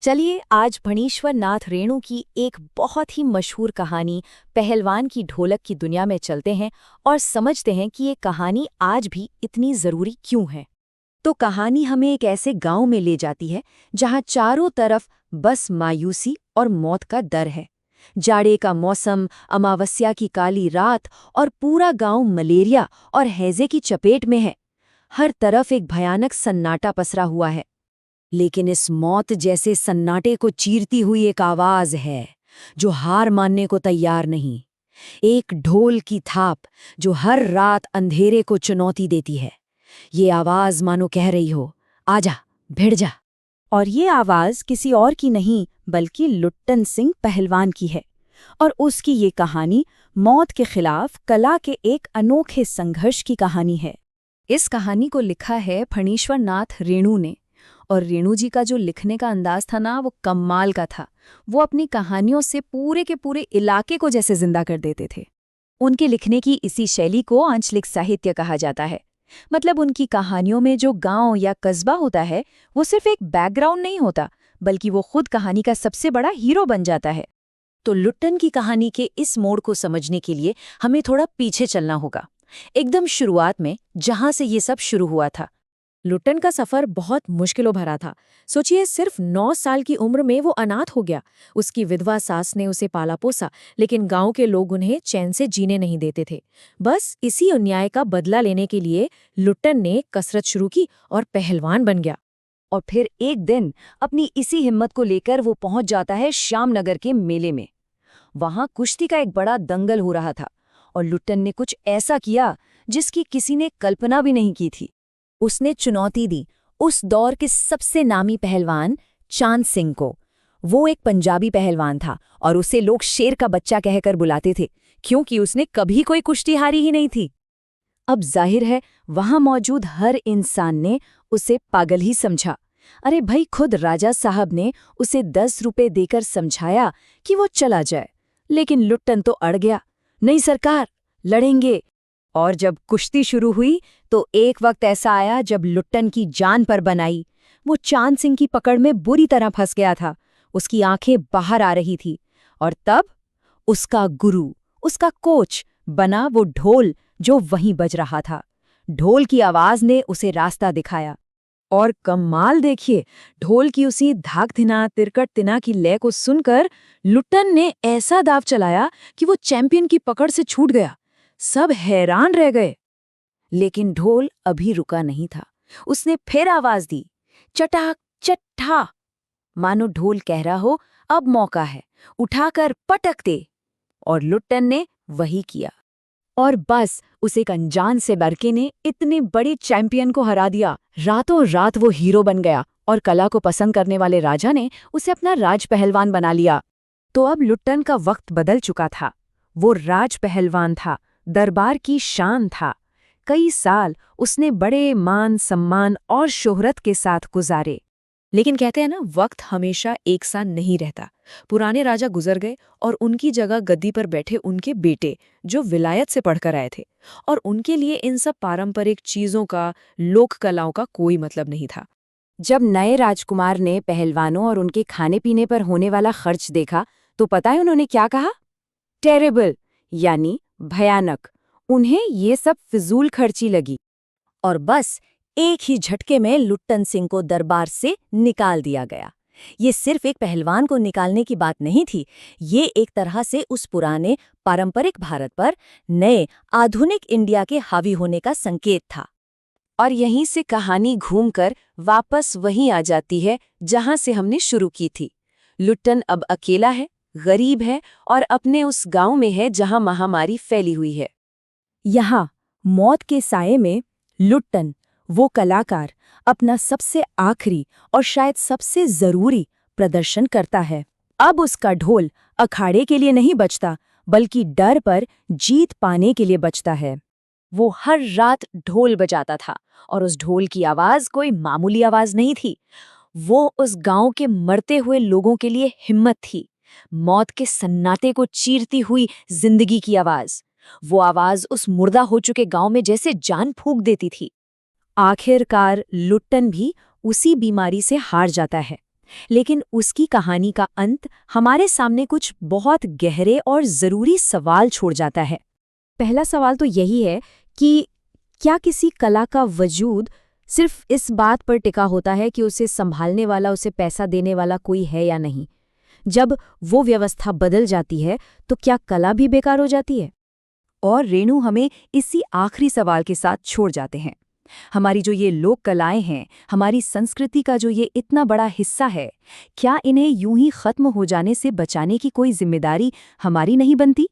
चलिए आज भणीश्वर नाथ रेणु की एक बहुत ही मशहूर कहानी पहलवान की ढोलक की दुनिया में चलते हैं और समझते हैं कि ये कहानी आज भी इतनी जरूरी क्यों है। तो कहानी हमें एक ऐसे गांव में ले जाती है जहां चारों तरफ बस मायूसी और मौत का डर है। जाड़े का मौसम, अमावस्या की काली रात और पूरा गांव मलेरिया और हैजे की चपेट में है। हर तरफ एक भयानक सन्नाटा पसरा हुआ है। लेकिन इस मौत जैसे सन्नाटे को चीरती हुई एक आवाज है जो हार मानने को तैयार नहीं। एक ढोल की थाप जो हर रात अंधेरे को चुनौती देती है। ये आवाज मानो कह रही हो, आजा, भिड़ जा। और ये आवाज किसी और की नहीं बल्कि लुट्टन सिंह पहलवान की है। और उसकी ये कहानी मौत के खिलाफ कला के एक अनोखे संघर्ष की कहानी है। इस कहानी को लिखा है फणीश्वर नाथ रेणु ने। और रेणु जी का जो लिखने का अंदाज था ना, वो कमाल का था। वो अपनी कहानियों से पूरे के पूरे इलाके को जैसे जिंदा कर देते थे। उनके लिखने की इसी शैली को आंचलिक साहित्य कहा जाता है। मतलब उनकी कहानियों में जो गांव या कस्बा होता है वो सिर्फ एक बैकग्राउंड नहीं होता, बल्कि वो खुद कहानी का सबसे बड़ा हीरो बन जाता है। तो लुट्टन की कहानी के इस मोड़ को समझने के लिए हमें थोड़ा पीछे चलना होगा, एकदम शुरुआत में, जहां से ये सब शुरू हुआ था। लुट्टन का सफर बहुत मुश्किलों भरा था। सोचिए, सिर्फ 9 साल की उम्र में वो अनाथ हो गया। उसकी विधवा सास ने उसे पाला पोसा, लेकिन गांव के लोग उन्हें चैन से जीने नहीं देते थे। बस इसी अन्याय का बदला लेने के लिए लुट्टन ने कसरत शुरू की और पहलवान बन गया। और फिर एक दिन अपनी इसी हिम्मत को लेकर वो पहुंच जाता है श्यामनगर के मेले में। वहां कुश्ती का एक बड़ा दंगल हो रहा था और लुट्टन ने कुछ ऐसा किया जिसकी किसी ने कल्पना भी नहीं की थी। उसने चुनौती दी उस दौर के सबसे नामी पहलवान चांद सिंह को। वो एक पंजाबी पहलवान था और उसे लोग शेर का बच्चा कहकर बुलाते थे, क्योंकि उसने कभी कोई कुश्ती हारी ही नहीं थी। अब जाहिर है वहां मौजूद हर इंसान ने उसे पागल ही समझा। अरे भाई, खुद राजा साहब ने उसे 10 रुपए देकर समझाया कि वो चला जाए, लेकिन लुट्टन तो अड़ गया। नहीं सरकार, लड़ेंगे। और जब कुश्ती शुरू हुई तो एक वक्त ऐसा आया जब लुट्टन की जान पर बनाई। वो चांद सिंह की पकड़ में बुरी तरह फंस गया था। उसकी आंखें बाहर आ रही थी। और तब उसका गुरु, उसका कोच बना वो ढोल जो वहीं बज रहा था। ढोल की आवाज ने उसे रास्ता दिखाया। और कमाल देखिए, ढोल की उसी धाक धिना तिरकट तिना की लय को सुनकर लुट्टन ने ऐसा दाव चलाया कि वो चैंपियन की पकड़ से छूट गया। सब हैरान रह गए। लेकिन ढोल अभी रुका नहीं था। उसने फिर आवाज दी, चटाक चट्ठा, मानो ढोल कह रहा हो, अब मौका है, उठाकर पटक दे। और लुट्टन ने वही किया। और बस उस एक अनजान से लड़के ने इतने बड़े चैंपियन को हरा दिया। रातों रात वो हीरो बन गया और कला को पसंद करने वाले राजा ने उसे अपना राज पहलवान बना लिया। तो अब लुट्टन का वक्त बदल चुका था। वो राज पहलवान था, दरबार की शान था। कई साल उसने बड़े मान सम्मान और शोहरत के साथ गुजारे। लेकिन कहते हैं ना, वक्त हमेशा एक सा नहीं रहता। पुराने राजा गुजर गए और उनकी जगह गद्दी पर बैठे उनके बेटे, जो विलायत से पढ़कर आए थे। और उनके लिए इन सब पारंपरिक चीजों का, लोक कलाओं का कोई मतलब नहीं था। जब नए राजकुमार ने पहलवानों और उनके खाने पीने पर होने वाला खर्च देखा तो पता है उन्होंने क्या कहा? टेरेबल, यानी भयानक। उन्हें ये सब फिजूल खर्ची लगी। और बस एक ही झटके में लुट्टन सिंह को दरबार से निकाल दिया गया। ये सिर्फ एक पहलवान को निकालने की बात नहीं थी, ये एक तरह से उस पुराने पारंपरिक भारत पर नए आधुनिक इंडिया के हावी होने का संकेत था। और यहीं से कहानी घूमकर वापस वहीं आ जाती है जहां से हमने शुरू की थी। लुट्टन अब अकेला है, गरीब है और अपने उस गांव में है जहां महामारी फैली हुई है। यहाँ मौत के साये में लुट्टन, वो कलाकार, अपना सबसे आखिरी और शायद सबसे जरूरी प्रदर्शन करता है। अब उसका ढोल अखाड़े के लिए नहीं बजता, बल्कि डर पर जीत पाने के लिए बजता है। वो हर रात ढोल बजाता था और उस ढोल की आवाज कोई मामूली आवाज नहीं थी। वो उस गांव के मरते हुए लोगों के लिए हिम्मत थी, मौत के सन्नाटे को चीरती हुई जिंदगी की आवाज। वो आवाज उस मुर्दा हो चुके गांव में जैसे जान फूंक देती थी। आखिरकार लुट्टन भी उसी बीमारी से हार जाता है। लेकिन उसकी कहानी का अंत हमारे सामने कुछ बहुत गहरे और ज़रूरी सवाल छोड़ जाता है। पहला सवाल तो यही है कि क्या किसी कला का वजूद सिर्फ इस बात पर टिका होता है कि उसे संभालने वाला, उसे पैसा देने वाला कोई है या नहीं? जब वो व्यवस्था बदल जाती है तो क्या कला भी बेकार हो जाती है? और रेणु हमें इसी आखिरी सवाल के साथ छोड़ जाते हैं। हमारी जो ये लोक कलाएं हैं, हमारी संस्कृति का जो ये इतना बड़ा हिस्सा है, क्या इन्हें यूं ही खत्म हो जाने से बचाने की कोई जिम्मेदारी हमारी नहीं बनती?